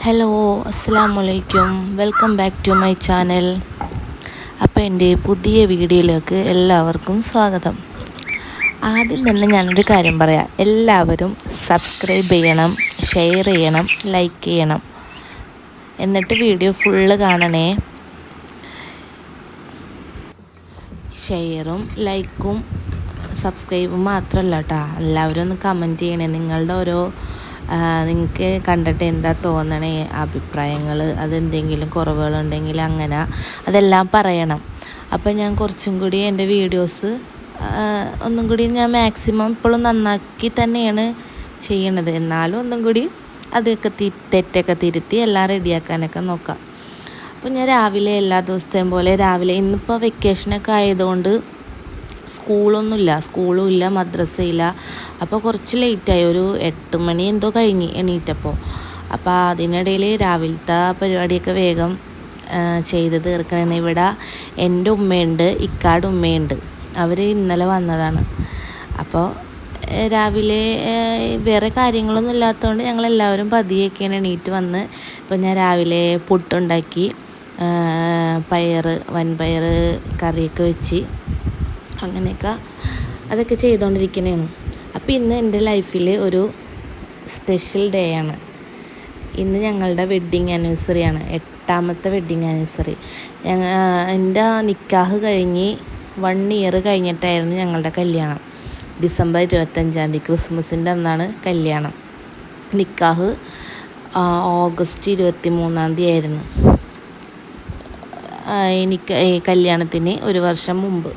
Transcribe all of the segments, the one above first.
Hello, അസ്സലാമലൈക്കും. Welcome back to my channel. അപ്പോൾ എൻ്റെ പുതിയ വീഡിയോയിലേക്ക് എല്ലാവർക്കും സ്വാഗതം. ആദ്യം തന്നെ ഞാനൊരു കാര്യം പറയാം. എല്ലാവരും സബ്സ്ക്രൈബ് ചെയ്യണം, ഷെയർ ചെയ്യണം, ലൈക്ക് ചെയ്യണം. എന്നിട്ട് വീഡിയോ ഫുള്ള് കാണണേ. ഷെയറും ലൈക്കും സബ്സ്ക്രൈബും മാത്രമല്ല കേട്ടോ, എല്ലാവരും ഒന്ന് കമൻറ്റ് ചെയ്യണേ. നിങ്ങൾക്ക് കണ്ടിട്ട് എന്താ തോന്നണേ, അഭിപ്രായങ്ങൾ, അതെന്തെങ്കിലും കുറവുകളുണ്ടെങ്കിൽ അങ്ങനെ അതെല്ലാം പറയണം. അപ്പം ഞാൻ കുറച്ചും കൂടി എൻ്റെ വീഡിയോസ് ഒന്നും കൂടി ഞാൻ മാക്സിമം ഇപ്പോഴും നന്നാക്കി തന്നെയാണ് ചെയ്യണത്. എന്നാലും ഒന്നും കൂടി അതൊക്കെ തെറ്റൊക്കെ തിരുത്തി എല്ലാം റെഡിയാക്കാനൊക്കെ നോക്കാം. അപ്പോൾ ഞാൻ രാവിലെ എല്ലാ ദിവസത്തെയും പോലെ ഇന്നിപ്പോൾ വെക്കേഷനൊക്കെ ആയതുകൊണ്ട് സ്കൂളും ഇല്ല, മദ്രസയില്ല. അപ്പോൾ കുറച്ച് ലേറ്റായി, ഒരു 8 മണി എന്തോ കഴിഞ്ഞ് എണീറ്റപ്പോൾ. അപ്പോൾ അതിനിടയിൽ രാവിലത്തെ പരിപാടിയൊക്കെ വേഗം ചെയ്ത് തീർക്കണം. ഇവിടെ എൻ്റെ ഉമ്മയുണ്ട്, ഇക്കാട് ഉമ്മയുണ്ട്. അവർ ഇന്നലെ വന്നതാണ്. അപ്പോൾ രാവിലെ വേറെ കാര്യങ്ങളൊന്നും ഇല്ലാത്തതുകൊണ്ട് ഞങ്ങളെല്ലാവരും പതിയൊക്കെയാണ് എണീറ്റ് വന്ന്. ഇപ്പോൾ ഞാൻ രാവിലെ പുട്ടുണ്ടാക്കി, വൻപയർ കറിയൊക്കെ വെച്ച് അങ്ങനെയൊക്കെ അതൊക്കെ ചെയ്തുകൊണ്ടിരിക്കുന്നതാണ്. അപ്പോൾ ഇന്ന് എൻ്റെ ലൈഫിൽ ഒരു സ്പെഷ്യൽ ഡേ ആണ്. ഇന്ന് ഞങ്ങളുടെ വെഡ്ഡിങ് ആനിവേഴ്സറിയാണ്, 8ാമത്തെ വെഡ്ഡിങ് ആനിവേഴ്സറി. എൻ്റെ നിക്കാഹ് കഴിഞ്ഞ് 1 ഇയർ കഴിഞ്ഞിട്ടായിരുന്നു ഞങ്ങളുടെ കല്യാണം. ഡിസംബർ 25 തീയതി, ക്രിസ്മസിൻ്റെ അന്നാണ് കല്യാണം. നിക്കാഹ് ഓഗസ്റ്റ് 23 തീയതി ആയിരുന്നു. കല്യാണത്തിന് 1 വർഷം മുമ്പ്.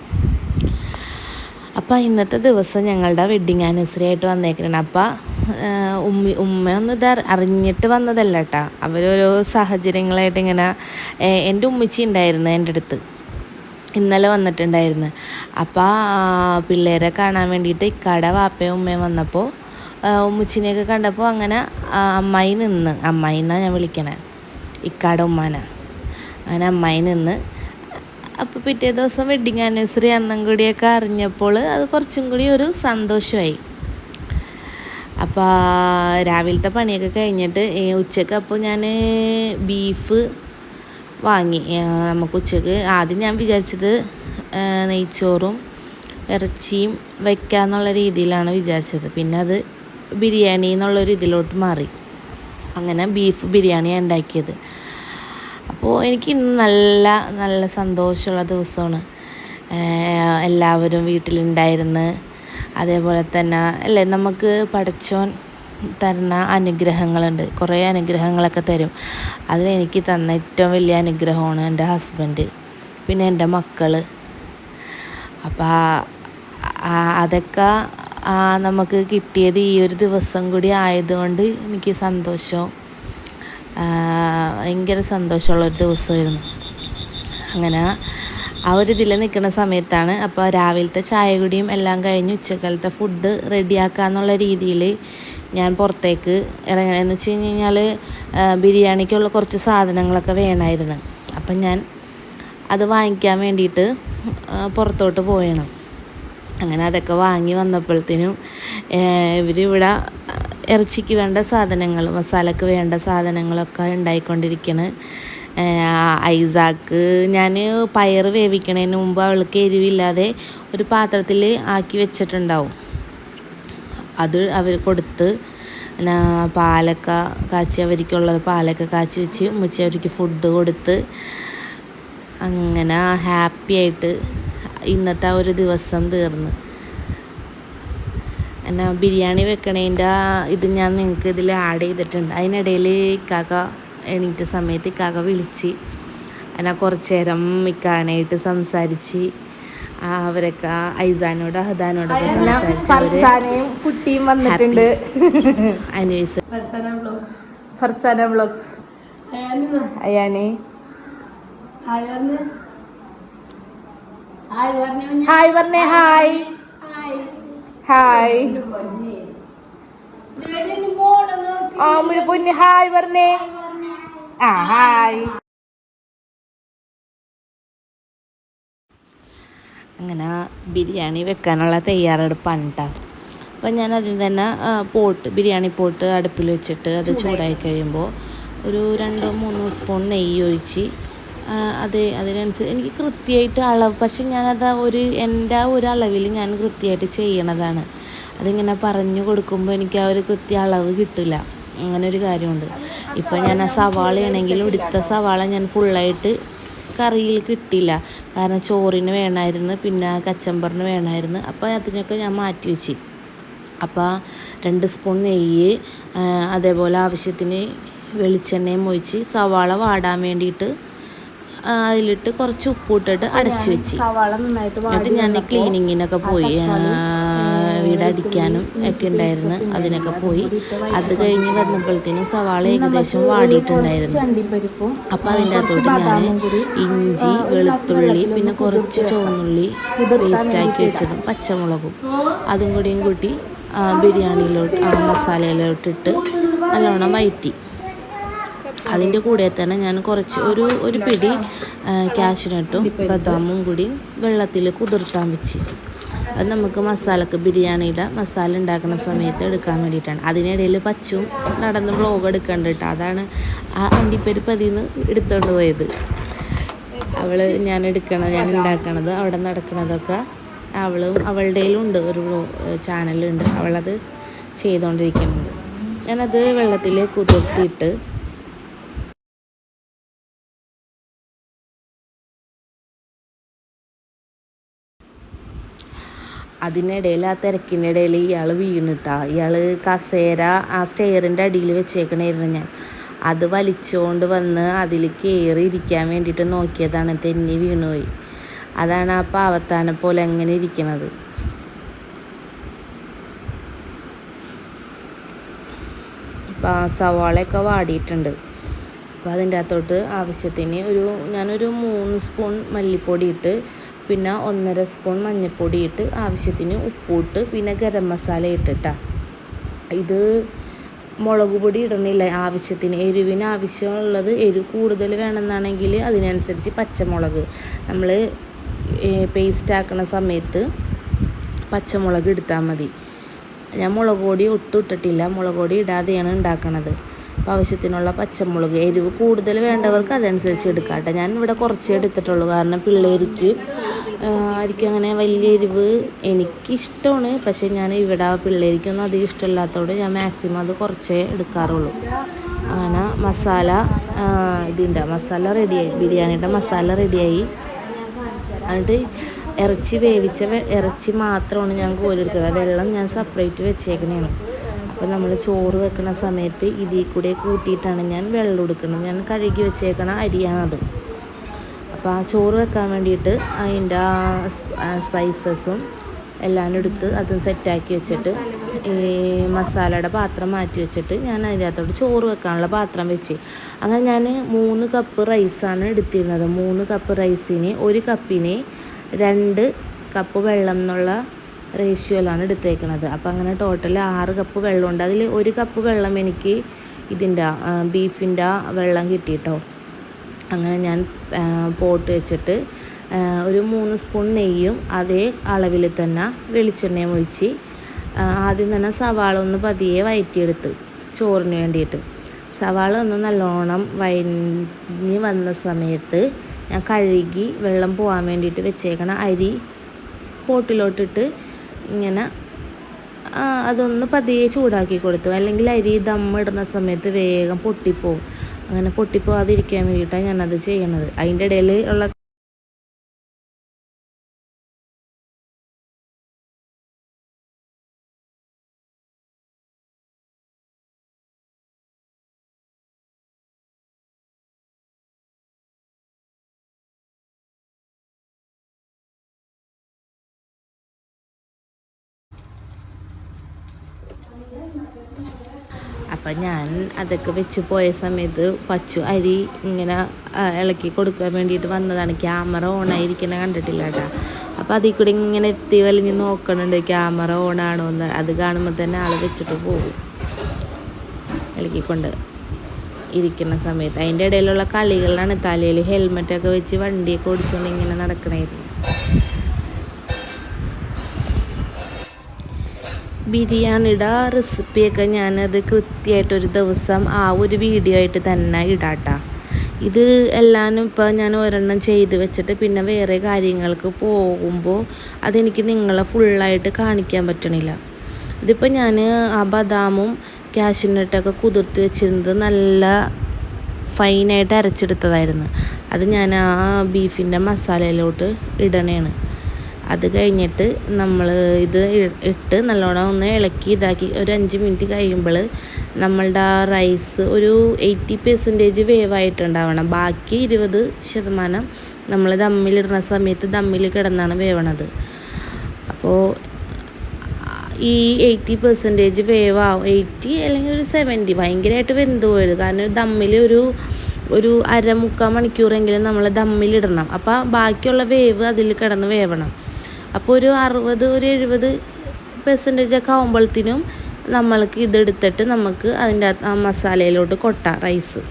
അപ്പോൾ ഇന്നത്തെ ദിവസം ഞങ്ങളുടെ വെഡ്ഡിങ് ആനിവേഴ്സറി ആയിട്ട് വന്നേക്കണം. അപ്പോൾ ഉമ്മയൊന്നും ഇത് അറിഞ്ഞിട്ട് വന്നതല്ല കേട്ടോ. അവരോരോ സാഹചര്യങ്ങളായിട്ട് ഇങ്ങനെ എൻ്റെ ഉമ്മച്ചി ഉണ്ടായിരുന്നു എൻ്റെ അടുത്ത്, ഇന്നലെ വന്നിട്ടുണ്ടായിരുന്നു. അപ്പോൾ പിള്ളേരെ കാണാൻ വേണ്ടിയിട്ട് ഇക്കാടെ വാപ്പയും ഉമ്മയും വന്നപ്പോൾ ഉമ്മച്ചിനെയൊക്കെ കണ്ടപ്പോൾ അങ്ങനെ അമ്മായി എന്നാണ് ഞാൻ വിളിക്കണേ, ഇക്കാടെ ഉമ്മാനെ. അങ്ങനെ അമ്മായി നിന്ന്. അപ്പോൾ പിറ്റേ ദിവസം വെഡ്ഡിങ് ആനിവേഴ്സറി അന്നും കൂടിയൊക്കെ അറിഞ്ഞപ്പോൾ അത് കുറച്ചും കൂടി ഒരു സന്തോഷമായി. അപ്പോൾ രാവിലത്തെ പണിയൊക്കെ കഴിഞ്ഞിട്ട് ഉച്ചയ്ക്ക് അപ്പോൾ ഞാൻ ബീഫ് വാങ്ങി. നമുക്ക് ഉച്ചയ്ക്ക് ആദ്യം ഞാൻ വിചാരിച്ചത് നെയ്ച്ചോറും ഇറച്ചിയും വയ്ക്കാമെന്നുള്ള രീതിയിലാണ് വിചാരിച്ചത്. പിന്നെ അത് ബിരിയാണി എന്നുള്ളൊരു ഇതിലോട്ട് മാറി. അങ്ങനെ ബീഫ് ബിരിയാണിയാണ് ഉണ്ടാക്കിയത്. അപ്പോൾ എനിക്ക് ഇന്ന് നല്ല സന്തോഷമുള്ള ദിവസമാണ്. എല്ലാവരും വീട്ടിലുണ്ടായിരുന്നു. അതേപോലെ തന്നെ അല്ലേ, നമുക്ക് പടച്ചോൻ തരുന്ന അനുഗ്രഹങ്ങളുണ്ട്, കുറേ അനുഗ്രഹങ്ങളൊക്കെ തരും. അതിലെനിക്ക് തന്ന ഏറ്റവും വലിയ അനുഗ്രഹമാണ് എൻ്റെ ഹസ്ബൻഡ്, പിന്നെ എൻ്റെ മക്കൾ. അപ്പോൾ അതൊക്കെ നമുക്ക് കിട്ടിയത് ഈ ഒരു ദിവസം കൂടി ആയതുകൊണ്ട് എനിക്ക് ഭയങ്കര സന്തോഷമുള്ളൊരു ദിവസമായിരുന്നു. അങ്ങനെ ആ ഒരു ഇതിൽ നിൽക്കുന്ന സമയത്താണ് അപ്പോൾ രാവിലത്തെ ചായ കുടിയും എല്ലാം കഴിഞ്ഞ് ഉച്ചക്കാലത്തെ ഫുഡ് റെഡിയാക്കാന്നുള്ള രീതിയിൽ ഞാൻ പുറത്തേക്ക് ഇറങ്ങണമെന്ന് വെച്ച് കഴിഞ്ഞാൽ ബിരിയാണിക്കുള്ള കുറച്ച് സാധനങ്ങളൊക്കെ വേണമായിരുന്നു. അപ്പം ഞാൻ അത് വാങ്ങിക്കാൻ വേണ്ടിയിട്ട് പുറത്തോട്ട് പോയണം. അങ്ങനെ അതൊക്കെ വാങ്ങി വന്നപ്പോഴത്തേനും ഇവരിവിടെ ഇറച്ചിക്ക് വേണ്ട സാധനങ്ങൾ, മസാലയ്ക്ക് വേണ്ട സാധനങ്ങളൊക്കെ ഉണ്ടായിക്കൊണ്ടിരിക്കുകയാണ്. ഐസാക്ക് ഞാൻ പയർ വേവിക്കണതിന് മുമ്പ് അവൾക്ക് എരിവില്ലാതെ ഒരു പാത്രത്തിൽ ആക്കി വെച്ചിട്ടുണ്ടാവും. അത് അവർ കൊടുത്ത് പാലൊക്കെ കാച്ചി, അവർക്കുള്ളത് പാലൊക്കെ കാച്ചി വെച്ച് ഉമ്മച്ചി അവർക്ക് ഫുഡ് കൊടുത്ത് അങ്ങനെ ഹാപ്പി ആയിട്ട് ഇന്നത്തെ ഒരു ദിവസം തീർന്നു. എന്നാ ബിരിയാണി വെക്കണേൻ്റെ ഇത് ഞാൻ നിങ്ങൾക്ക് ഇതിൽ ആഡ് ചെയ്തിട്ടുണ്ട്. അതിനിടയിൽ ഇക്കാക്ക എണീറ്റ സമയത്ത് ഇക്കാക്ക വിളിച്ച് എന്നാൽ കുറച്ച് നേരം ഇക്കാനായിട്ട് സംസാരിച്ച് അവരൊക്കെ ഐസാനോടും അഹദാനോടൊക്കെ സംസാരിച്ച് കുട്ടിയും വന്നിട്ടുണ്ട്. ഫർസാന വ്ളോഗ്സ് അയാനെ ഹായ് പറഞ്ഞേ, ഹായ് ഹായ് പൊന്നി ഹായ് പറഞ്ഞേ. ഹായ്. അങ്ങനെ ബിരിയാണി വെക്കാനുള്ള തയ്യാറെടുപ്പാണ് കേട്ടോ. അപ്പം ഞാൻ അതിൽ തന്നെ ബിരിയാണി പോട്ട് അടുപ്പിൽ വെച്ചിട്ട് അത് ചൂടായി കഴിയുമ്പോൾ ഒരു 2-3 സ്പൂൺ നെയ്യ് ഒഴിച്ച് അതിനനുസരിച്ച് എനിക്ക് കൃത്യമായിട്ട് അളവ്, പക്ഷെ ഞാനത് എൻ്റെ ഒരു അളവിൽ ഞാൻ കൃത്യമായിട്ട് ചെയ്യണതാണ്. അതിങ്ങനെ പറഞ്ഞു കൊടുക്കുമ്പോൾ എനിക്ക് ആ ഒരു കൃത്യ അളവ് കിട്ടില്ല. അങ്ങനെ ഒരു കാര്യമുണ്ട്. ഇപ്പം ഞാൻ ആ സവാളയാണെങ്കിലും എടുത്ത സവാള ഞാൻ ഫുള്ളായിട്ട് കറിയിൽ കിട്ടില്ല, കാരണം ചോറിന് വേണമായിരുന്നു, പിന്നെ കച്ചമ്പറിന് വേണമായിരുന്നു. അപ്പോൾ അതിനൊക്കെ ഞാൻ മാറ്റി വെച്ച്. അപ്പോൾ 2 സ്പൂൺ നെയ്യ്, അതേപോലെ ആവശ്യത്തിന് വെളിച്ചെണ്ണയും ഒഴിച്ച് സവാള വാടാൻ വേണ്ടിയിട്ട് അതിലിട്ട് കുറച്ച് ഉപ്പിട്ടിട്ട് അടച്ച് വെച്ച്. എന്നിട്ട് ഞാൻ ക്ലീനിങ്ങിനൊക്കെ പോയി, വീടടിക്കാനും ഒക്കെ ഉണ്ടായിരുന്നു, അതിനൊക്കെ പോയി. അത് കഴിഞ്ഞ് വന്നപ്പോഴത്തേനും സവാള ഏകദേശം വാടിയിട്ടുണ്ടായിരുന്നു. അപ്പോൾ അതിൻ്റെ അകത്തോട്ട് ഞാൻ ഇഞ്ചി, വെളുത്തുള്ളി, പിന്നെ കുറച്ച് ചുവന്നുള്ളി പേസ്റ്റാക്കി വെച്ചതും പച്ചമുളകും അതും കൂടിയും കൂട്ടി ബിരിയാണിയിലോട്ട് മസാലയിലോട്ടിട്ട് നല്ലോണം വഴറ്റി. അതിൻ്റെ കൂടെ തന്നെ ഞാൻ കുറച്ച് ഒരു പിടി കാഷ്യൂനട്ടും ബദാമും കൂടി വെള്ളത്തിൽ കുതിർത്താൻ വെച്ച്. അത് നമുക്ക് ബിരിയാണിയുടെ മസാല ഉണ്ടാക്കുന്ന സമയത്ത് എടുക്കാൻ വേണ്ടിയിട്ടാണ്. അതിനിടയിൽ പച്ചും നടന്ന് വ്ളോഗ് എടുക്കേണ്ട കേട്ടോ. അതാണ് ആ അണ്ടിപ്പരിപ്പ് അതിൽ നിന്ന് എടുത്തുകൊണ്ട് പോയത്. ഞാൻ ഉണ്ടാക്കണത് അവിടെ നടക്കണതൊക്കെ അവളുടെയിലും ഉണ്ട്, ഒരു ചാനലുണ്ട്, അവളത് ചെയ്തുകൊണ്ടിരിക്കുന്നുണ്ട്. ഞാനത് വെള്ളത്തിൽ കുതിർത്തിയിട്ട് അതിനിടയിൽ, ആ തിരക്കിനിടയിൽ ഇയാൾ വീണിട്ടാ. ഇയാൾ കസേര ആ സ്റ്റെയറിൻ്റെ അടിയിൽ വെച്ചേക്കണായിരുന്നു. ഞാൻ അത് വലിച്ചുകൊണ്ട് വന്ന് അതിൽ കയറി ഇരിക്കാൻ വേണ്ടിയിട്ട് നോക്കിയതാണ്, തെന്നി വീണുപോയി. അതാണ് ആ പാവത്താനെ പോലെ എങ്ങനെ ഇരിക്കണത്. ഇപ്പം സവാളയൊക്കെ വാടിയിട്ടുണ്ട്. അപ്പോൾ അതിൻ്റെ അകത്തോട്ട് ആവശ്യത്തിന് ഞാനൊരു 3 സ്പൂൺ മല്ലിപ്പൊടി ഇട്ട്, പിന്നെ 1.5 സ്പൂൺ മഞ്ഞൾപ്പൊടി ഇട്ട്, ആവശ്യത്തിന് ഉപ്പിട്ട്, പിന്നെ ഗരം മസാല ഇട്ടിട്ടാണ്. ഇത് മുളക് പൊടി ഇടണില്ല, ആവശ്യത്തിന് എരിവിന് ആവശ്യമുള്ളത്. എരിവ് കൂടുതൽ വേണമെന്നാണെങ്കിൽ അതിനനുസരിച്ച് പച്ചമുളക് നമ്മൾ പേസ്റ്റ് ആക്കുന്ന സമയത്ത് പച്ചമുളക് എടുത്താൽ മതി. ഞാൻ മുളക് പൊടി ഒട്ടും ഇട്ടിട്ടില്ല, മുളക് പൊടി ഇടാതെയാണ് ഉണ്ടാക്കണത്. അപ്പോൾ ആവശ്യത്തിനുള്ള പച്ചമുളക്, എരിവ് കൂടുതൽ വേണ്ടവർക്ക് അതനുസരിച്ച് എടുക്കാം കേട്ടോ. ഞാൻ ഇവിടെ കുറച്ചേ എടുത്തിട്ടുള്ളൂ, കാരണം പിള്ളേർക്ക് അങ്ങനെ വലിയ എരിവ് എനിക്കിഷ്ടമാണ്, പക്ഷേ ഞാൻ ഇവിടെ പിള്ളേർക്കൊന്നും അധികം ഇഷ്ടമില്ലാത്തതുകൊണ്ട് ഞാൻ മാക്സിമം അത് കുറച്ചേ എടുക്കാറുള്ളൂ. അങ്ങനെ മസാല റെഡിയായി, ബിരിയാണിയുടെ മസാല റെഡിയായി. എന്നിട്ട് ഇറച്ചി മാത്രമാണ് ഞാൻ കോരിയെടുത്തത്. വെള്ളം ഞാൻ സെപ്പറേറ്റ് വെച്ചേക്കണേണ്. അപ്പോൾ നമ്മൾ ചോറ് വെക്കുന്ന സമയത്ത് ഇതിൽ കൂടെ കൂട്ടിയിട്ടാണ് ഞാൻ വെള്ളം എടുക്കുന്നത്. ഞാൻ കഴുകി വെച്ചേക്കണ അരിയാണത്. അപ്പോൾ ആ ചോറ് വെക്കാൻ വേണ്ടിയിട്ട് അതിൻ്റെ സ്പൈസസും എല്ലാം എടുത്ത് അതും സെറ്റാക്കി വെച്ചിട്ട് ഈ മസാലയുടെ പാത്രം മാറ്റി വെച്ചിട്ട് ഞാൻ അതിൻ്റെ അകത്തോട്ട് ചോറ് വെക്കാനുള്ള പാത്രം വെച്ച്. അങ്ങനെ ഞാൻ 3 കപ്പ് റൈസാണ് എടുത്തിരുന്നത്. 3 കപ്പ് റൈസിന് 1 കപ്പിന് 2 കപ്പ് വെള്ളം എന്നുള്ള റേഷ്യോയിലാണ് എടുത്തേക്കുന്നത്. അപ്പോൾ അങ്ങനെ ടോട്ടൽ 6 കപ്പ് വെള്ളമുണ്ട്. അതിൽ 1 കപ്പ് വെള്ളം എനിക്ക് ബീഫിൻ്റെ വെള്ളം കിട്ടിയിട്ടോ. അങ്ങനെ ഞാൻ പോട്ട് വെച്ചിട്ട് ഒരു 3 സ്പൂൺ നെയ്യും അതേ അളവിൽ തന്നെ വെളിച്ചെണ്ണയും ഒഴിച്ച് ആദ്യം തന്നെ സവാള ഒന്ന് പതിയെ വഴറ്റിയെടുത്ത് ചോറിന് വേണ്ടിയിട്ട്. സവാള ഒന്ന് നല്ലോണം വഴഞ്ഞ് വന്ന സമയത്ത് ഞാൻ കഴുകി വെള്ളം പോകാൻ വേണ്ടിയിട്ട് വെച്ചേക്കണ അരി പോട്ടിലോട്ടിട്ട് ഇങ്ങനെ അതൊന്ന് പതിയെ ചൂടാക്കി കൊടുത്തു. അല്ലെങ്കിൽ അരി ദമ്മിടുന്ന സമയത്ത് വേഗം പൊട്ടിപ്പോവും. അങ്ങനെ പൊട്ടിപ്പോവാതിരിക്കാൻ വേണ്ടിയിട്ടാണ് ഞാനത് ചെയ്യണത്. അതിൻ്റെ ഇടയിൽ ഉള്ള അപ്പം ഞാൻ അതൊക്കെ വെച്ച് പോയ സമയത്ത് പച്ചു അരി ഇങ്ങനെ ഇളക്കി കൊടുക്കാൻ വേണ്ടിയിട്ട് വന്നതാണ്. ക്യാമറ ഓണായിരിക്കുന്ന കണ്ടിട്ടില്ല കേട്ടോ. അപ്പോൾ അതിൽ കൂടി ഇങ്ങനെ എത്തി വലിഞ്ഞ് നോക്കണുണ്ട് ക്യാമറ ഓണാണോ എന്ന്. അത് കാണുമ്പോൾ തന്നെ ആൾ വെച്ചിട്ട് പോകും ഇളക്കിക്കൊണ്ട് ഇരിക്കുന്ന സമയത്ത്. അതിൻ്റെ ഇടയിലുള്ള കളികളാണ്. തലയിൽ ഹെൽമെറ്റൊക്കെ വെച്ച് വണ്ടിയൊക്കെ ഓടിച്ചുകൊണ്ട് ഇങ്ങനെ നടക്കണായിരുന്നു. ബിരിയാണിയുടെ റെസിപ്പിയൊക്കെ ഞാനത് കൃത്യമായിട്ടൊരു ദിവസം ആ ഒരു വീഡിയോ ആയിട്ട് തന്നെ ഇടാട്ടാ. ഇത് എല്ലാനും ഇപ്പോൾ ഞാൻ ഒരെണ്ണം ചെയ്ത് വെച്ചിട്ട് പിന്നെ വേറെ കാര്യങ്ങൾക്ക് പോകുമ്പോൾ അതെനിക്ക് നിങ്ങളെ ഫുള്ളായിട്ട് കാണിക്കാൻ പറ്റണില്ല. ഇതിപ്പോൾ ഞാൻ ആ ബദാമും കാഷ്യൂനട്ടൊക്കെ കുതിർത്ത് വെച്ചിരുന്നത് നല്ല ഫൈനായിട്ട് അരച്ചെടുത്തതായിരുന്നു. അത് ഞാൻ ആ ബീഫിൻ്റെ മസാലയിലോട്ട് ഇടണേണ്. അത് കഴിഞ്ഞിട്ട് നമ്മൾ ഇത് ഇട്ട് നല്ലോണം ഒന്ന് ഇളക്കി ഇതാക്കി ഒരു 5 മിനിറ്റ് കഴിയുമ്പോൾ നമ്മളുടെ ആ റൈസ് ഒരു 80% വേവായിട്ടുണ്ടാവണം. ബാക്കി 20% നമ്മൾ ദമ്മിലിടുന്ന സമയത്ത് ദമ്മിൽ കിടന്നാണ് വേവണത്. അപ്പോൾ ഈ 80% വേവാവും, 80 അല്ലെങ്കിൽ ഒരു 70 ഭയങ്കരമായിട്ട് വെന്ത് പോയത്. കാരണം ദമ്മിൽ ഒരു അര-മുക്കാൽ മണിക്കൂറെങ്കിലും നമ്മൾ ദമ്മിലിടണം. അപ്പോൾ ബാക്കിയുള്ള വേവ് അതിൽ കിടന്ന് വേവണം. അപ്പോൾ ഒരു 60 ഒരു 70% ഒക്കെ ആകുമ്പോഴത്തേനും നമ്മൾക്ക് ഇതെടുത്തിട്ട് നമുക്ക് അതിൻ്റെ ആ മസാലയിലോട്ട് കൊട്ടാം റൈസ്.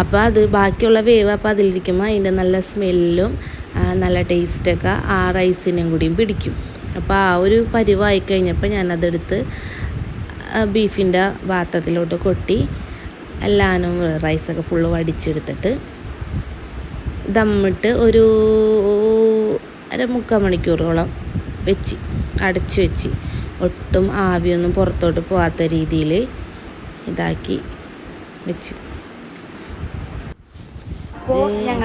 അപ്പോൾ അത് ബാക്കിയുള്ള വേവ് അപ്പോൾ അതിലിരിക്കുമ്പോൾ അതിൻ്റെ നല്ല സ്മെല്ലും നല്ല ടേസ്റ്റൊക്കെ ആ റൈസിനും കൂടിയും പിടിക്കും. അപ്പോൾ ആ ഒരു പരിവായി കഴിഞ്ഞപ്പോൾ ഞാനതെടുത്ത് ബീഫിൻ്റെ പാത്രത്തിലോട്ട് കൊട്ടി എല്ലാനും റൈസൊക്കെ ഫുള്ള് വടിച്ചെടുത്തിട്ട് ദമ്മിട്ട് ഒരു അര-മുക്കാൽ മണിക്കൂറോളം അടച്ച് വെച്ച് ഒട്ടും ആവിയൊന്നും പുറത്തോട്ട് പോകാത്ത രീതിയിൽ ഇതാക്കി വെച്ച്. കുറേ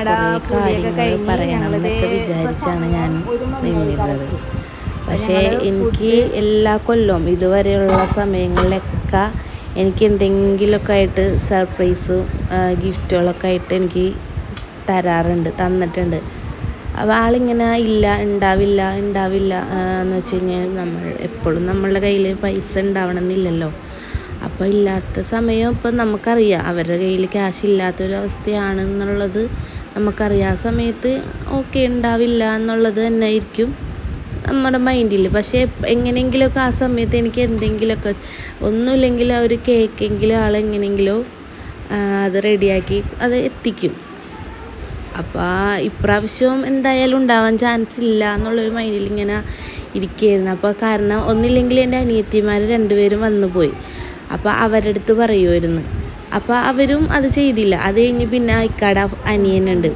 കാര്യങ്ങൾ പറയണം എന്നൊക്കെ വിചാരിച്ചാണ് ഞാൻ നിന്നിരുന്നത്. പക്ഷേ എനിക്ക് എല്ലാ കൊല്ലവും ഇതുവരെയുള്ള സമയങ്ങളിലൊക്കെ എനിക്ക് എന്തെങ്കിലുമൊക്കെ ആയിട്ട് സർപ്രൈസും ഗിഫ്റ്റുകളൊക്കെ ആയിട്ട് എനിക്ക് തന്നിട്ടുണ്ട്. അപ്പോൾ ആളിങ്ങനെ ഉണ്ടാവില്ല എന്ന് വെച്ച് കഴിഞ്ഞാൽ നമ്മൾ എപ്പോഴും നമ്മളുടെ കയ്യിൽ പൈസ ഉണ്ടാവണമെന്നില്ലല്ലോ. അപ്പോൾ ഇല്ലാത്ത സമയം ഇപ്പം നമുക്കറിയാം അവരുടെ കയ്യിൽ ക്യാഷ് ഇല്ലാത്തൊരവസ്ഥയാണെന്നുള്ളത് നമുക്കറിയാം. ആ സമയത്ത് ഓക്കെ ഉണ്ടാവില്ല എന്നുള്ളത് തന്നെ ആയിരിക്കും നമ്മുടെ മൈൻഡിൽ. പക്ഷേ എങ്ങനെയെങ്കിലുമൊക്കെ ആ സമയത്ത് എനിക്ക് എന്തെങ്കിലുമൊക്കെ ഒന്നുമില്ലെങ്കിൽ ആ ഒരു കേക്കെങ്കിലും ആളെങ്ങനെയെങ്കിലോ അത് റെഡിയാക്കി അത് എത്തിക്കും. അപ്പോൾ ഇപ്രാവശ്യം എന്തായാലും ഉണ്ടാവാൻ ചാൻസ് ഇല്ല എന്നുള്ളൊരു മൈൻഡിൽ ഇങ്ങനെ ഇരിക്കുകയായിരുന്നു. അപ്പോൾ കാരണം ഒന്നില്ലെങ്കിൽ എൻ്റെ അനിയത്തിമാർ 2 പേരും വന്നു പോയി. അപ്പോൾ അവരുടെ അടുത്ത് പറയുമായിരുന്നു. അപ്പോൾ അവരും അത് ചെയ്തില്ല. അത് കഴിഞ്ഞ് പിന്നെ ഇക്കാടെ അനിയനുണ്ട്.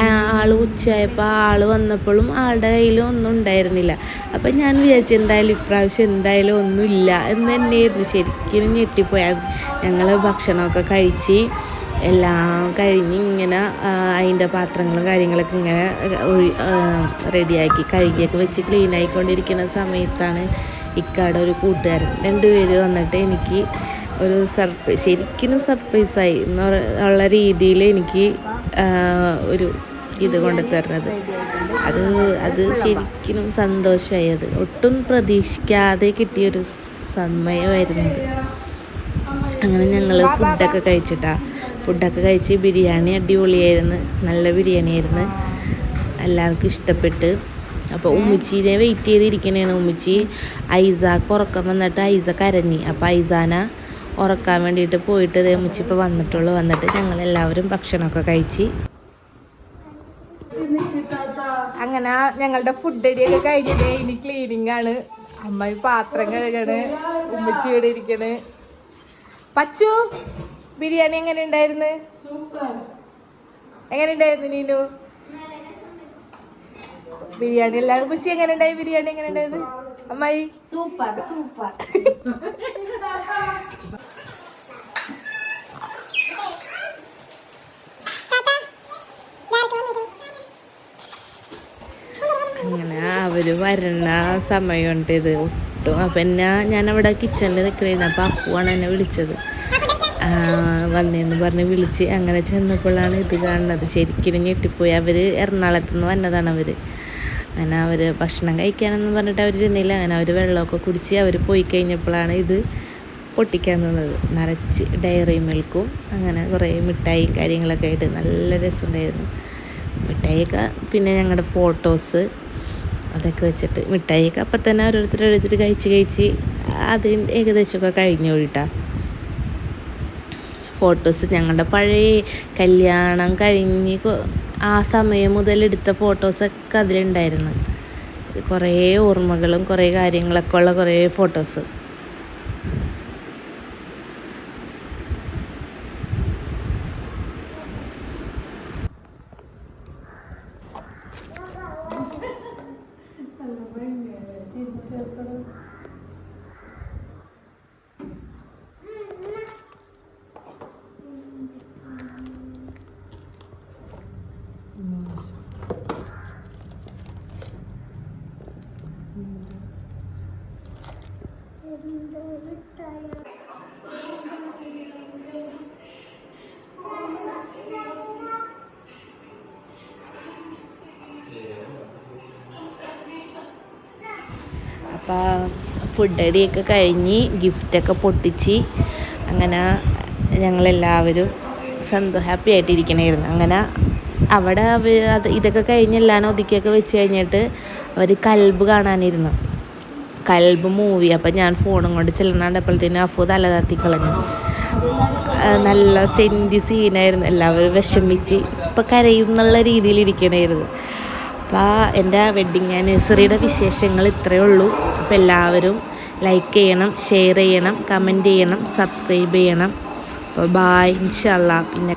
ആൾ ഉച്ചയായപ്പോൾ ആൾ വന്നപ്പോഴും ആളുടെ കയ്യിൽ ഒന്നും ഉണ്ടായിരുന്നില്ല. അപ്പം ഞാൻ വിചാരിച്ചു എന്തായാലും ഇപ്രാവശ്യം എന്തായാലും ഒന്നുമില്ല എന്ന് തന്നെയായിരുന്നു. ശരിക്കും ഞെട്ടിപ്പോയാൽ ഞങ്ങൾ ഭക്ഷണമൊക്കെ കഴിച്ച് എല്ലാം കഴിഞ്ഞ് ഇങ്ങനെ അതിൻ്റെ പാത്രങ്ങളും കാര്യങ്ങളൊക്കെ ഇങ്ങനെ റെഡിയാക്കി കഴുകിയൊക്കെ വെച്ച് ക്ലീനായിക്കൊണ്ടിരിക്കുന്ന സമയത്താണ് ഇക്കാടെ ഒരു കൂട്ടുകാരൻ 2 പേര് വന്നിട്ട് എനിക്ക് ഒരു ശരിക്കും സർപ്രൈസായി എന്നുള്ള രീതിയിൽ എനിക്ക് ഒരു ഇത് കൊണ്ട് തരുന്നത്. അത് ശരിക്കും സന്തോഷമായി. അത് ഒട്ടും പ്രതീക്ഷിക്കാതെ കിട്ടിയൊരു സമയമായിരുന്നത്. അങ്ങനെ ഞങ്ങൾ ഫുഡൊക്കെ കഴിച്ച് ബിരിയാണി അടിപൊളിയായിരുന്നു. നല്ല ബിരിയാണിയായിരുന്നു, എല്ലാവർക്കും ഇഷ്ടപ്പെട്ട്. അപ്പോൾ ഉമ്മച്ചീനെ വെയിറ്റ് ചെയ്തിരിക്കണേണ്. ഉമ്മച്ചി ഐസാക്ക് ഉറക്കം വന്നിട്ട് ഐസ കരഞ്ഞി. അപ്പോൾ ഐസാനെ ഉറക്കാൻ വേണ്ടിയിട്ട് പോയിട്ട് ഉമ്മച്ചി ഇപ്പോൾ വന്നിട്ട് ഞങ്ങളെല്ലാവരും ഭക്ഷണമൊക്കെ കഴിച്ച് അങ്ങനെ ഞങ്ങളുടെ ഫുഡ് അടിയൊക്കെ കഴിഞ്ഞിട്ട് ഇനി ക്ലീനിങ് ആണ്. അമ്മ പാത്രം കഴുകണ്, ഉമ്മച്ചി ഇവിടെ ഇരിക്കണ്. പച്ചു, ബിരിയാണി എങ്ങനെ ഉണ്ടായിരുന്നു? എങ്ങനെ ഉണ്ടായിരുന്നു നീനു? ബിരിയാണി എല്ലാവരും ഉമ്മച്ചി എങ്ങനെ ഉണ്ടായി? ബിരിയാണി എങ്ങനെ ഉണ്ടായിരുന്നു അമ്മായി? സൂപ്പർ. അങ്ങനെ അവർ വരണ സമയമുണ്ട് ഇത് ഒട്ടും. അപ്പം ഞാനവിടെ കിച്ചണിൽ നിൽക്കണായിരുന്നു. അപ്പോൾ അഫുവാണ് എന്നെ വിളിച്ചത്. വന്നേന്ന് പറഞ്ഞ് വിളിച്ച് അങ്ങനെ ചെന്നപ്പോഴാണ് ഇത് കാണുന്നത്. ശരിക്കും ഞെട്ടിപ്പോയി. അവർ എറണാകുളത്ത് നിന്ന് വന്നതാണ്. അങ്ങനെ അവർ ഭക്ഷണം കഴിക്കാനെന്ന് പറഞ്ഞിട്ട് അവരിരുന്നില്ല. അങ്ങനെ അവർ വെള്ളമൊക്കെ കുടിച്ച് അവർ പോയി കഴിഞ്ഞപ്പോഴാണ് ഇത് പൊട്ടിക്കാൻ തന്നത്. നിറച്ച് ഡയറി മിൽക്കും അങ്ങനെ കുറേ മിഠായിയും കാര്യങ്ങളൊക്കെ ആയിട്ട് നല്ല രസമുണ്ടായിരുന്നു. മിഠായിയൊക്കെ പിന്നെ ഞങ്ങളുടെ ഫോട്ടോസ് അതൊക്കെ വെച്ചിട്ട് മിഠായിയൊക്കെ അപ്പം തന്നെ ഓരോരുത്തർ കഴിച്ച് അതിന് ഏകദേശമൊക്കെ കഴിഞ്ഞു പോയിട്ടാ. ഫോട്ടോസ് ഞങ്ങളുടെ പഴയ കല്യാണം കഴിഞ്ഞ് ആ സമയം മുതൽ എടുത്ത ഫോട്ടോസൊക്കെ അതിലുണ്ടായിരുന്നു. കുറേ ഓർമ്മകളും കുറേ കാര്യങ്ങളൊക്കെ ഉള്ള കുറേ ഫോട്ടോസ്. അപ്പോൾ ഫുഡ് അടിയൊക്കെ കഴിഞ്ഞ് ഗിഫ്റ്റൊക്കെ പൊട്ടിച്ച് അങ്ങനെ ഞങ്ങളെല്ലാവരും ഹാപ്പി ആയിട്ടിരിക്കണമായിരുന്നു. അങ്ങനെ അവിടെ ഇതൊക്കെ കഴിഞ്ഞ് എല്ലാം ഒതുക്കിയൊക്കെ വെച്ച് കഴിഞ്ഞിട്ട് അവർ കൽബ് കാണാനിരുന്നു. കൽബ് മൂവി. അപ്പം ഞാൻ ഫോണും കൊണ്ട് ചെല്ലണപ്പോഴത്തേനും അഫു തല താത്തി കളഞ്ഞു. നല്ല സെൻറ്റി സീനായിരുന്നു. എല്ലാവരും വിഷമിച്ച് ഇപ്പം കരയും എന്നുള്ള രീതിയിലിരിക്കണമായിരുന്നു. അപ്പോൾ എൻ്റെ വെഡ്ഡിങ് ആനിവേഴ്സറിയുടെ വിശേഷങ്ങൾ ഇത്രയേ ഉള്ളൂ. അപ്പോൾ എല്ലാവരും ലൈക്ക് ചെയ്യണം, ഷെയർ ചെയ്യണം, കമൻറ്റ് ചെയ്യണം, സബ്സ്ക്രൈബ് ചെയ്യണം. അപ്പോൾ ബായ്, ഇൻഷാ അല്ലാ. പിന്നെ